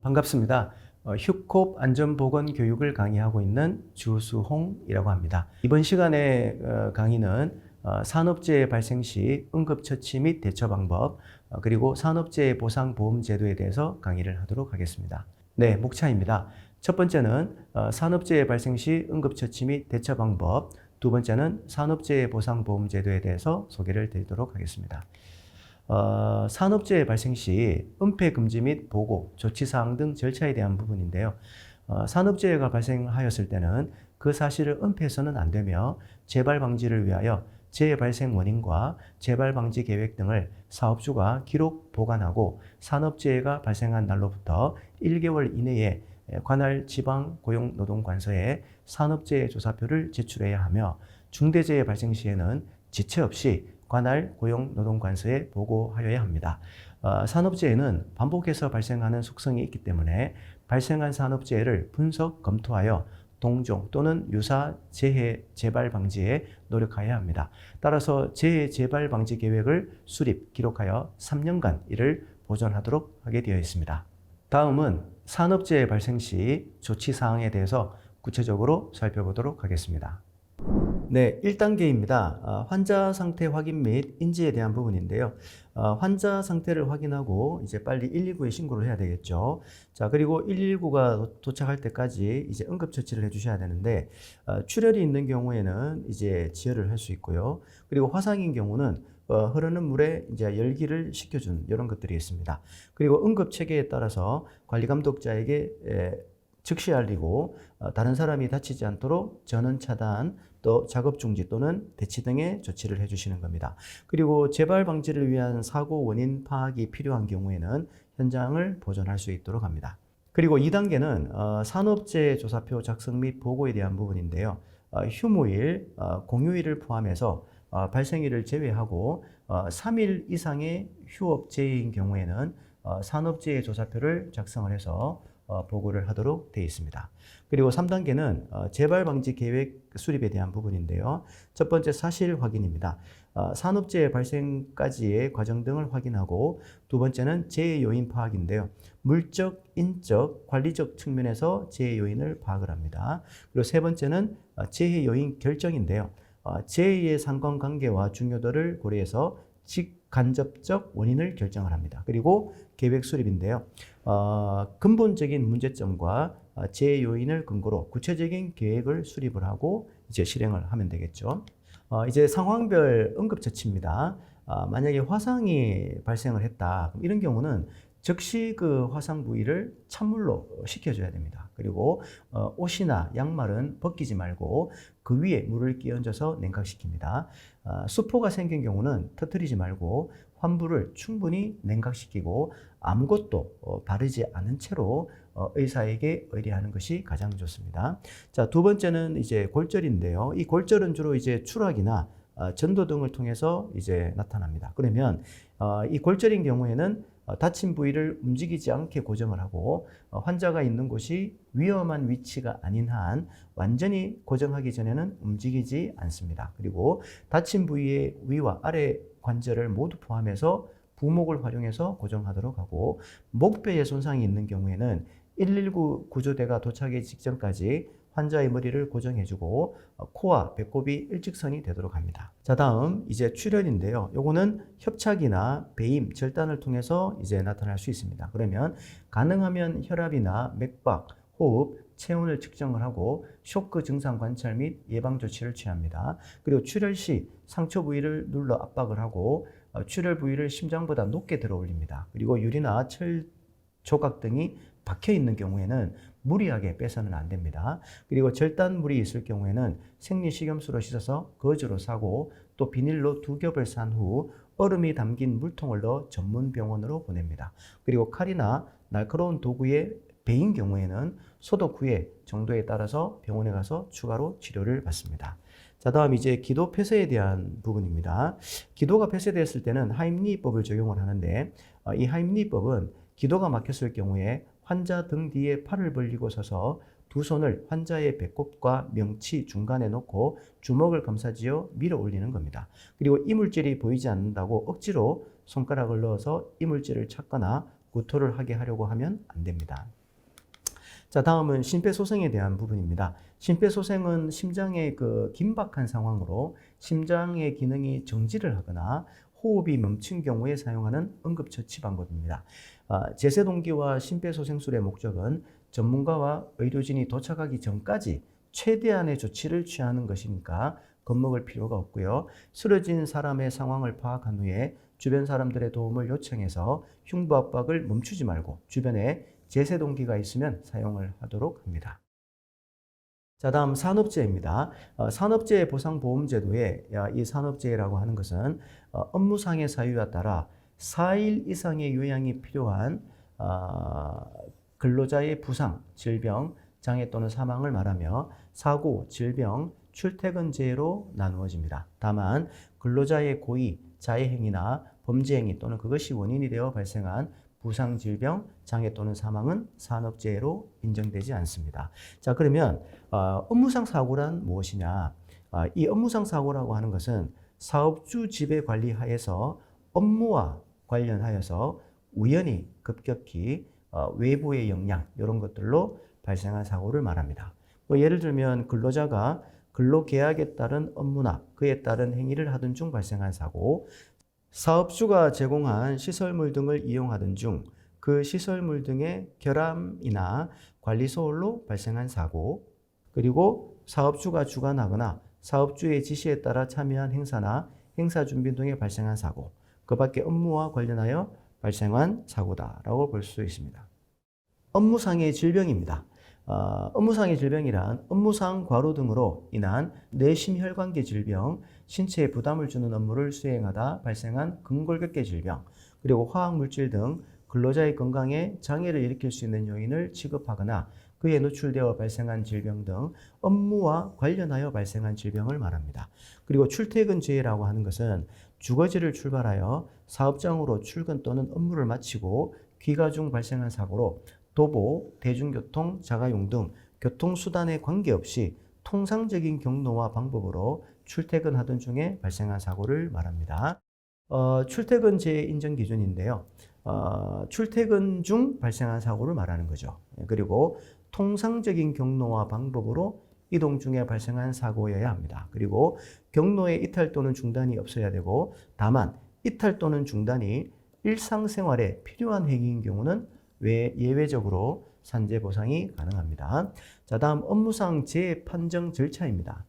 반갑습니다. 휴콥 안전보건 교육을 강의하고 있는 주수홍이라고 합니다. 이번 시간에 강의는 산업재해 발생 시 응급처치 및 대처 방법, 그리고 산업재해 보상보험제도에 대해서 강의를 하도록 하겠습니다. 네, 목차입니다. 첫 번째는 산업재해 발생 시 응급처치 및 대처 방법, 두 번째는 산업재해 보상보험제도에 대해서 소개를 드리도록 하겠습니다. 산업재해 발생 시 은폐 금지 및 보고, 조치사항 등 절차에 대한 부분인데요. 산업재해가 발생하였을 때는 그 사실을 은폐해서는 안 되며 재발 방지를 위하여 재해 발생 원인과 재발 방지 계획 등을 사업주가 기록 보관하고 산업재해가 발생한 날로부터 1개월 이내에 관할 지방고용노동관서에 산업재해 조사표를 제출해야 하며 중대재해 발생 시에는 지체 없이 관할 고용노동관서에 보고하여야 합니다. 산업재해는 반복해서 발생하는 속성이 있기 때문에 발생한 산업재해를 분석, 검토하여 동종 또는 유사 재해 재발 방지에 노력해야 합니다. 따라서 재해 재발 방지 계획을 수립, 기록하여 3년간 이를 보존하도록 하게 되어 있습니다. 다음은 산업재해 발생 시 조치사항에 대해서 구체적으로 살펴보도록 하겠습니다. 네, 1단계입니다. 환자 상태 확인 및 인지에 대한 부분인데요. 환자 상태를 확인하고 이제 빨리 119에 신고를 해야 되겠죠. 자, 그리고 119가 도착할 때까지 이제 응급처치를 해주셔야 되는데, 출혈이 있는 경우에는 이제 지혈을 할 수 있고요. 그리고 화상인 경우는 흐르는 물에 이제 열기를 식혀준 이런 것들이 있습니다. 그리고 응급 체계에 따라서 관리 감독자에게 즉시 알리고 다른 사람이 다치지 않도록 전원 차단, 또 작업 중지 또는 대치 등의 조치를 해주시는 겁니다. 그리고 재발 방지를 위한 사고 원인 파악이 필요한 경우에는 현장을 보존할 수 있도록 합니다. 그리고 2단계는 산업재해 조사표 작성 및 보고에 대한 부분인데요. 휴무일, 공휴일을 포함해서 발생일을 제외하고 3일 이상의 휴업재해인 경우에는 산업재해 조사표를 작성을 해서 보고를 하도록 되어 있습니다. 그리고 3단계는 재발 방지 계획 수립에 대한 부분인데요. 첫 번째 사실 확인입니다. 산업재해 발생까지의 과정 등을 확인하고, 두 번째는 재해 요인 파악인데요. 물적, 인적, 관리적 측면에서 재해 요인을 파악을 합니다. 그리고 세 번째는 재해 요인 결정인데요. 재해의 상관관계와 중요도를 고려해서 직간접적 원인을 결정을 합니다. 그리고 계획 수립인데요. 근본적인 문제점과 재해 요인을 근거로 구체적인 계획을 수립을 하고 이제 실행을 하면 되겠죠. 이제 상황별 응급처치입니다. 만약에 화상이 발생을 했다. 이런 경우는 즉시 그 화상 부위를 찬물로 식혀줘야 됩니다. 그리고 옷이나 양말은 벗기지 말고 그 위에 물을 끼얹어서 냉각시킵니다. 수포가 생긴 경우는 터뜨리지 말고 환부를 충분히 냉각시키고 아무것도 바르지 않은 채로 의사에게 의뢰하는 것이 가장 좋습니다. 자, 두 번째는 이제 골절인데요. 이 골절은 주로 이제 추락이나 전도 등을 통해서 이제 나타납니다. 그러면 이 골절인 경우에는 다친 부위를 움직이지 않게 고정을 하고 환자가 있는 곳이 위험한 위치가 아닌 한 완전히 고정하기 전에는 움직이지 않습니다. 그리고 다친 부위의 위와 아래 관절을 모두 포함해서 부목을 활용해서 고정하도록 하고, 목뼈에 손상이 있는 경우에는 119 구조대가 도착하기 직전까지 환자의 머리를 고정해주고 코와 배꼽이 일직선이 되도록 합니다. 자, 다음 이제 출혈인데요. 요거는 협착이나 배임, 절단을 통해서 이제 나타날 수 있습니다. 그러면 가능하면 혈압이나 맥박, 호흡, 체온을 측정을 하고 쇼크 증상 관찰 및 예방 조치를 취합니다. 그리고 출혈 시 상처 부위를 눌러 압박을 하고 출혈 부위를 심장보다 높게 들어 올립니다. 그리고 유리나 철 조각 등이 박혀 있는 경우에는 무리하게 빼서는 안 됩니다. 그리고 절단물이 있을 경우에는 생리식염수로 씻어서 거즈로 싸고 또 비닐로 2겹을 싼 후 얼음이 담긴 물통을 넣어 전문 병원으로 보냅니다. 그리고 칼이나 날카로운 도구에 베인 경우에는 소독 후에 정도에 따라서 병원에 가서 추가로 치료를 받습니다. 자, 다음 이제 기도 폐쇄에 대한 부분입니다. 기도가 폐쇄되었을 때는 하임리히법을 적용을 하는데, 이 하임리히법은 기도가 막혔을 경우에 환자 등 뒤에 팔을 벌리고 서서 두 손을 환자의 배꼽과 명치 중간에 놓고 주먹을 감싸지어 밀어 올리는 겁니다. 그리고 이물질이 보이지 않는다고 억지로 손가락을 넣어서 이물질을 찾거나 구토를 하게 하려고 하면 안 됩니다. 자, 다음은 심폐소생에 대한 부분입니다. 심폐소생은 심장의 긴박한 상황으로 심장의 기능이 정지를 하거나 호흡이 멈춘 경우에 사용하는 응급처치 방법입니다. 제세동기와 심폐소생술의 목적은 전문가와 의료진이 도착하기 전까지 최대한의 조치를 취하는 것이니까 겁먹을 필요가 없고요. 쓰러진 사람의 상황을 파악한 후에 주변 사람들의 도움을 요청해서 흉부 압박을 멈추지 말고 주변에 제세동기가 있으면 사용을 하도록 합니다. 자, 다음 산업재해입니다. 산업재해 보상보험제도에 이 산업재해라고 하는 것은 업무상의 사유에 따라 4일 이상의 요양이 필요한 근로자의 부상, 질병, 장애 또는 사망을 말하며 사고, 질병, 출퇴근재해로 나누어집니다. 다만 근로자의 고의, 자해행위나 범죄행위 또는 그것이 원인이 되어 발생한 부상, 질병, 장애 또는 사망은 산업재해로 인정되지 않습니다. 자, 그러면 업무상 사고란 무엇이냐? 이 업무상 사고라고 하는 것은 사업주 지배 관리 하에서 업무와 관련하여서 우연히 급격히 외부의 영향 이런 것들로 발생한 사고를 말합니다. 예를 들면 근로자가 근로계약에 따른 업무나 그에 따른 행위를 하던 중 발생한 사고, 사업주가 제공한 시설물 등을 이용하던 중 그 시설물 등의 결함이나 관리 소홀로 발생한 사고, 그리고 사업주가 주관하거나 사업주의 지시에 따라 참여한 행사나 행사 준비 등에 발생한 사고, 그 밖에 업무와 관련하여 발생한 사고다라고 볼 수 있습니다. 업무상의 질병입니다. 업무상의 질병이란 업무상 과로 등으로 인한 뇌심혈관계 질병, 신체에 부담을 주는 업무를 수행하다 발생한 근골격계 질병, 그리고 화학물질 등 근로자의 건강에 장애를 일으킬 수 있는 요인을 취급하거나 그에 노출되어 발생한 질병 등 업무와 관련하여 발생한 질병을 말합니다. 그리고 출퇴근재해라고 하는 것은 주거지를 출발하여 사업장으로 출근 또는 업무를 마치고 귀가 중 발생한 사고로 도보, 대중교통, 자가용 등 교통수단에 관계없이 통상적인 경로와 방법으로 출퇴근하던 중에 발생한 사고를 말합니다. 출퇴근재해 인정 기준인데요. 출퇴근 중 발생한 사고를 말하는 거죠. 그리고 통상적인 경로와 방법으로 이동 중에 발생한 사고여야 합니다. 그리고 경로에 이탈 또는 중단이 없어야 되고, 다만 이탈 또는 중단이 일상생활에 필요한 행위인 경우는 예외적으로 산재 보상이 가능합니다. 자, 다음 업무상 재해 판정 절차입니다.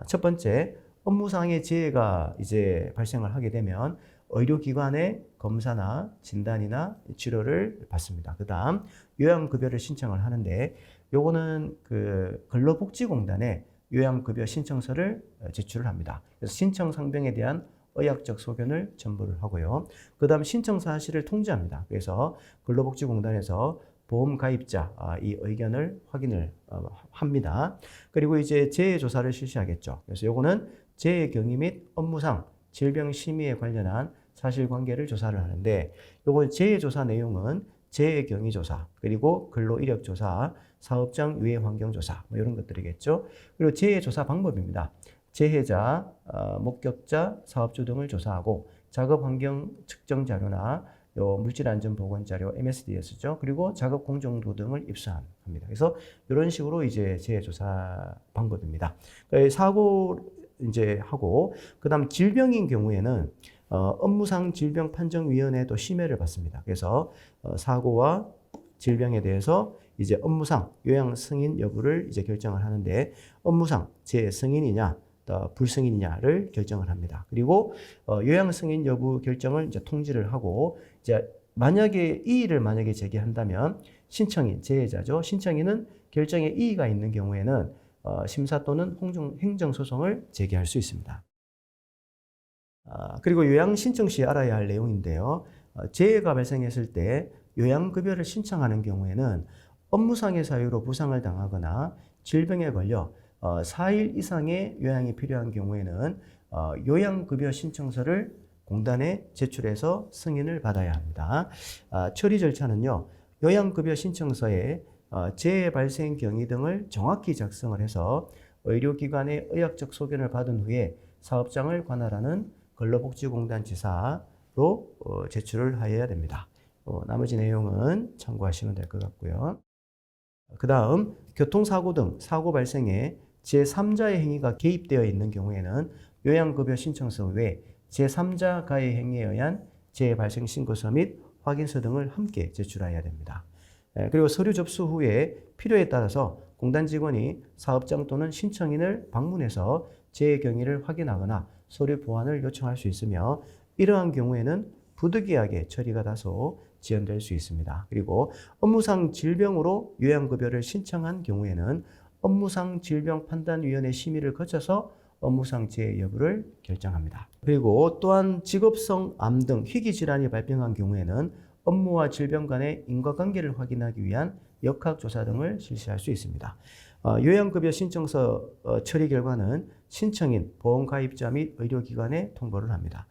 첫 번째, 업무상의 재해가 이제 발생을 하게 되면 의료기관의 검사나 진단이나 치료를 받습니다. 그 다음 요양급여를 신청을 하는데, 요거는 근로복지공단에 요양급여 신청서를 제출을 합니다. 그래서 신청 상병에 대한 의학적 소견을 첨부를 하고요. 그 다음 신청 사실을 통지합니다. 그래서 근로복지공단에서 보험 가입자 이 의견을 확인을 합니다. 그리고 이제 재해조사를 실시하겠죠. 그래서 요거는 재해 경위 및 업무상 질병 심의에 관련한 사실관계를 조사를 하는데, 요건 재해조사 내용은 재해 경위 조사, 그리고 근로 이력 조사, 사업장 유해 환경 조사 이런 것들이겠죠. 그리고 재해조사 방법입니다. 재해자, 목격자, 사업주 등을 조사하고 작업 환경 측정 자료나 물질안전보건 자료 MSDS죠. 그리고 작업 공정도 등을 입수합니다. 그래서 이런 식으로 이제 재해조사 방법입니다. 그러니까 사고 이제 하고, 그다음 질병인 경우에는 업무상 질병 판정위원회도 심의를 받습니다. 그래서 사고와 질병에 대해서 이제 업무상 요양 승인 여부를 이제 결정을 하는데, 업무상 재해 승인이냐 불승인이냐를 결정을 합니다. 그리고 요양 승인 여부 결정을 이제 통지를 하고, 이제 만약에 이의를 제기한다면 신청인 재해자죠. 신청인은 결정에 이의가 있는 경우에는 심사 또는 행정소송을 제기할 수 있습니다. 그리고 요양 신청 시 알아야 할 내용인데요. 재해가 발생했을 때 요양급여를 신청하는 경우에는 업무상의 사유로 부상을 당하거나 질병에 걸려 4일 이상의 요양이 필요한 경우에는 요양급여 신청서를 공단에 제출해서 승인을 받아야 합니다. 처리 절차는요, 요양급여 신청서에 재해 발생 경위 등을 정확히 작성을 해서 의료기관의 의학적 소견을 받은 후에 사업장을 관할하는 근로복지공단 지사로 제출을 하여야 됩니다. 나머지 내용은 참고하시면 될 것 같고요. 그 다음 교통사고 등 사고 발생에 제3자의 행위가 개입되어 있는 경우에는 요양급여 신청서 외 제3자가의 행위에 의한 재발생 신고서 및 확인서 등을 함께 제출해야 됩니다. 그리고 서류 접수 후에 필요에 따라서 공단 직원이 사업장 또는 신청인을 방문해서 재경위를 확인하거나 서류 보완을 요청할 수 있으며 이러한 경우에는 부득이하게 처리가 다소 지연될 수 있습니다. 그리고 업무상 질병으로 요양급여를 신청한 경우에는 업무상 질병판단위원회 심의를 거쳐서 업무상 재해 여부를 결정합니다. 그리고 또한 직업성 암 등 희귀질환이 발병한 경우에는 업무와 질병 간의 인과관계를 확인하기 위한 역학조사 등을 실시할 수 있습니다. 요양급여 신청서 처리 결과는 신청인, 보험가입자 및 의료기관에 통보를 합니다.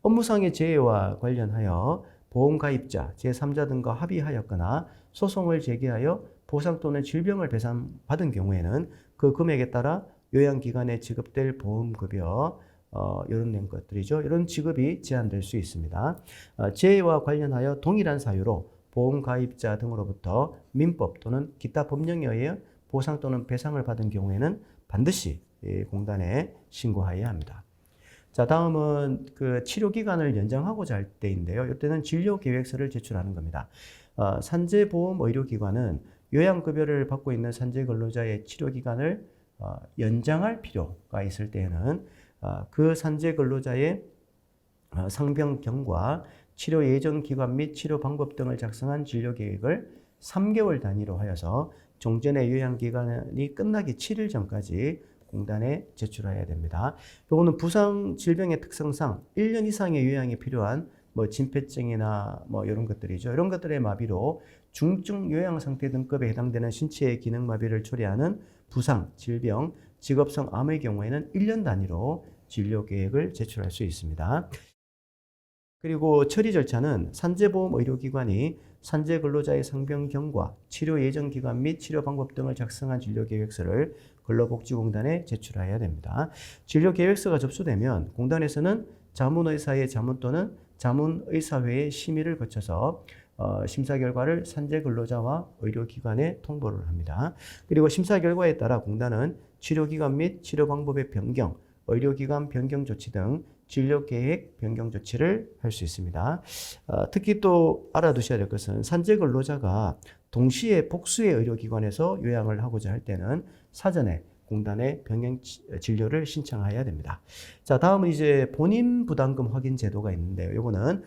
업무상의 재해와 관련하여 보험가입자, 제3자 등과 합의하였거나 소송을 제기하여 보상 또는 질병을 배상받은 경우에는 그 금액에 따라 요양기관에 지급될 보험급여, 이런 것들이죠. 이런 지급이 제한될 수 있습니다. 재해와 관련하여 동일한 사유로 보험가입자 등으로부터 민법 또는 기타 법령에 의해 보상 또는 배상을 받은 경우에는 반드시 공단에 신고하여야 합니다. 자, 다음은 그 치료 기간을 연장하고자 할 때인데요. 이때는 진료 계획서를 제출하는 겁니다. 산재보험 의료기관은 요양급여를 받고 있는 산재 근로자의 치료 기간을 연장할 필요가 있을 때에는 그 산재 근로자의 상병경과 치료 예정 기간 및 치료 방법 등을 작성한 진료 계획을 3개월 단위로 하여서 종전의 요양 기간이 끝나기 7일 전까지 공단에 제출해야 됩니다. 요거는 부상 질병의 특성상 1년 이상의 요양이 필요한 진폐증이나 이런 것들이죠. 이런 것들의 마비로 중증 요양 상태 등급에 해당되는 신체 기능 마비를 초래하는 부상, 질병, 직업성 암의 경우에는 1년 단위로 진료 계획을 제출할 수 있습니다. 그리고 처리 절차는 산재보험 의료기관이 산재 근로자의 상병경과 치료 예정 기간 및 치료 방법 등을 작성한 진료 계획서를 근로복지공단에 제출해야 됩니다. 진료 계획서가 접수되면 공단에서는 자문의사의 자문 또는 자문의사회의 심의를 거쳐서 심사 결과를 산재 근로자와 의료기관에 통보를 합니다. 그리고 심사 결과에 따라 공단은 치료기간 및 치료 방법의 변경, 의료기관 변경 조치 등 진료계획 변경 조치를 할 수 있습니다. 특히 또 알아두셔야 될 것은 산재 근로자가 동시에 복수의 의료기관에서 요양을 하고자 할 때는 사전에 공단에 병행 진료를 신청해야 됩니다. 자, 다음은 이제 본인 부담금 확인 제도가 있는데요. 요거는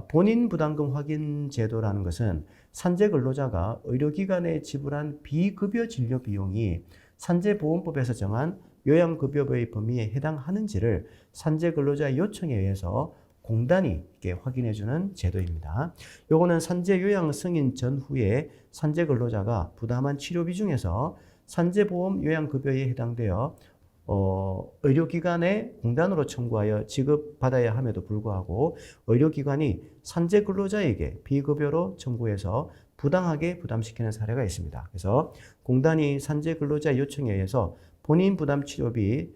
본인 부담금 확인 제도라는 것은 산재 근로자가 의료기관에 지불한 비급여 진료 비용이 산재보험법에서 정한 요양급여의 범위에 해당하는지를 산재 근로자의 요청에 의해서 공단이 확인해주는 제도입니다. 요거는 산재 요양 승인 전후에 산재 근로자가 부담한 치료비 중에서 산재보험 요양급여에 해당되어 의료기관에 공단으로 청구하여 지급받아야 함에도 불구하고 의료기관이 산재 근로자에게 비급여로 청구해서 부당하게 부담시키는 사례가 있습니다. 그래서 공단이 산재 근로자 요청에 의해서 본인 부담 치료비,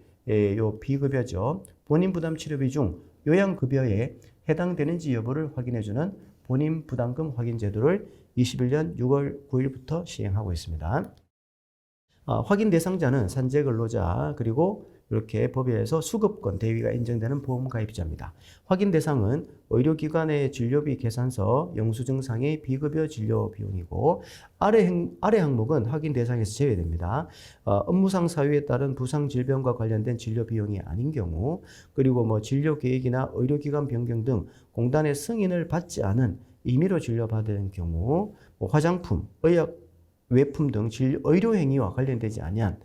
요 비급여죠. 본인 부담 치료비 중 요양급여에 해당되는지 여부를 확인해주는 본인 부담금 확인 제도를 21년 6월 9일부터 시행하고 있습니다. 확인 대상자는 산재 근로자 그리고 이렇게 법에서 수급권 대위가 인정되는 보험가입자입니다. 확인 대상은 의료기관의 진료비 계산서 영수증상의 비급여 진료 비용이고 아래 항목은 확인 대상에서 제외됩니다. 업무상 사유에 따른 부상 질병과 관련된 진료 비용이 아닌 경우 그리고 진료 계획이나 의료기관 변경 등 공단의 승인을 받지 않은 임의로 진료받은 경우 화장품, 의약 외품 등 의료 행위와 관련되지 아니한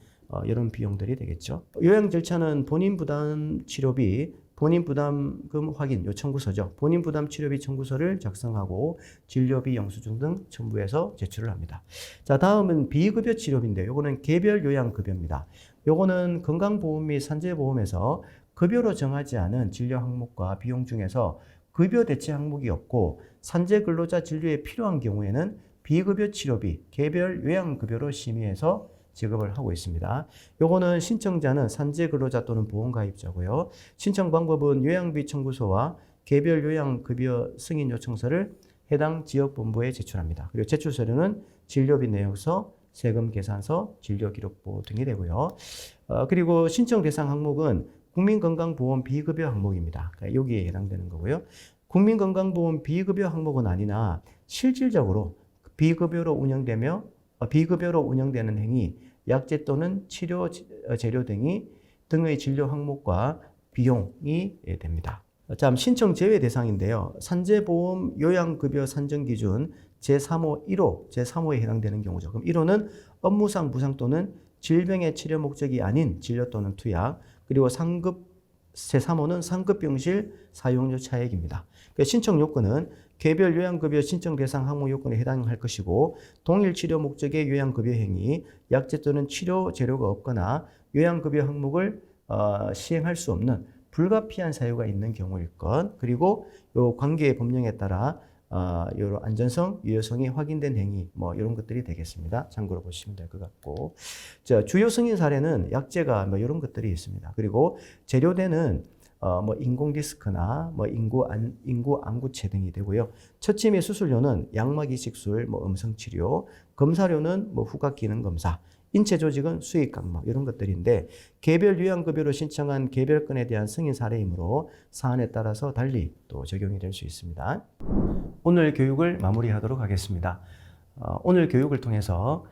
이런 비용들이 되겠죠. 요양 절차는 본인 부담 치료비, 본인 부담금 확인 요 청구서죠. 본인 부담 치료비 청구서를 작성하고 진료비 영수증 등 첨부해서 제출을 합니다. 자, 다음은 비급여 치료비인데 요거는 개별 요양급여입니다. 요거는 건강보험 및 산재보험에서 급여로 정하지 않은 진료 항목과 비용 중에서 급여 대체 항목이 없고 산재 근로자 진료에 필요한 경우에는 비급여 치료비, 개별 요양급여로 심의해서 지급을 하고 있습니다. 요거는 신청자는 산재 근로자 또는 보험가입자고요. 신청 방법은 요양비 청구서와 개별 요양급여 승인 요청서를 해당 지역본부에 제출합니다. 그리고 제출 서류는 진료비 내역서, 세금 계산서, 진료기록부 등이 되고요. 그리고 신청 대상 항목은 국민건강보험 비급여 항목입니다. 그러니까 여기에 해당되는 거고요. 국민건강보험 비급여 항목은 아니나 실질적으로 비급여로 운영되는 행위, 약제 또는 치료 재료 등의 진료 항목과 비용이 됩니다. 자, 신청 제외 대상인데요. 산재보험 요양급여 산정 기준 제3호 1호, 제3호에 해당되는 경우죠. 그럼 1호는 업무상 부상 또는 질병의 치료 목적이 아닌 진료 또는 투약, 그리고 제3호는 상급병실 사용료 차액입니다. 신청 요건은 개별 요양급여 신청 대상 항목 요건에 해당할 것이고, 동일 치료 목적의 요양급여 행위, 약제 또는 치료 재료가 없거나 요양급여 항목을 시행할 수 없는 불가피한 사유가 있는 경우일 것, 그리고 요 관계의 법령에 따라 요 안전성, 유효성이 확인된 행위, 이런 것들이 되겠습니다. 참고로 보시면 될 것 같고, 자, 주요 승인 사례는 약제가 이런 것들이 있습니다. 그리고 재료대는 인공 디스크나 인구 안구체 등이 되고요. 처치미 수술료는 양막 이식술, 음성 치료, 검사료는 후각 기능 검사, 인체 조직은 수익 각막 이런 것들인데, 개별 요양급여로 신청한 개별건에 대한 승인 사례이므로 사안에 따라서 달리 또 적용이 될 수 있습니다. 오늘 교육을 마무리하도록 하겠습니다. 오늘 교육을 통해서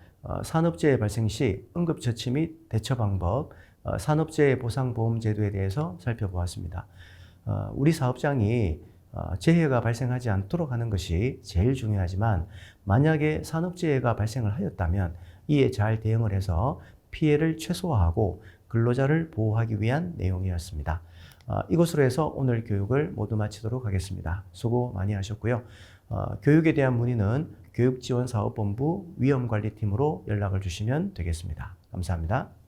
산업재해 발생 시 응급처치 및 대처 방법, 산업재해 보상보험 제도에 대해서 살펴보았습니다. 우리 사업장이 재해가 발생하지 않도록 하는 것이 제일 중요하지만, 만약에 산업재해가 발생을 하였다면 이에 잘 대응을 해서 피해를 최소화하고 근로자를 보호하기 위한 내용이었습니다. 이것으로 해서 오늘 교육을 모두 마치도록 하겠습니다. 수고 많이 하셨고요. 교육에 대한 문의는 교육지원사업본부 위험관리팀으로 연락을 주시면 되겠습니다. 감사합니다.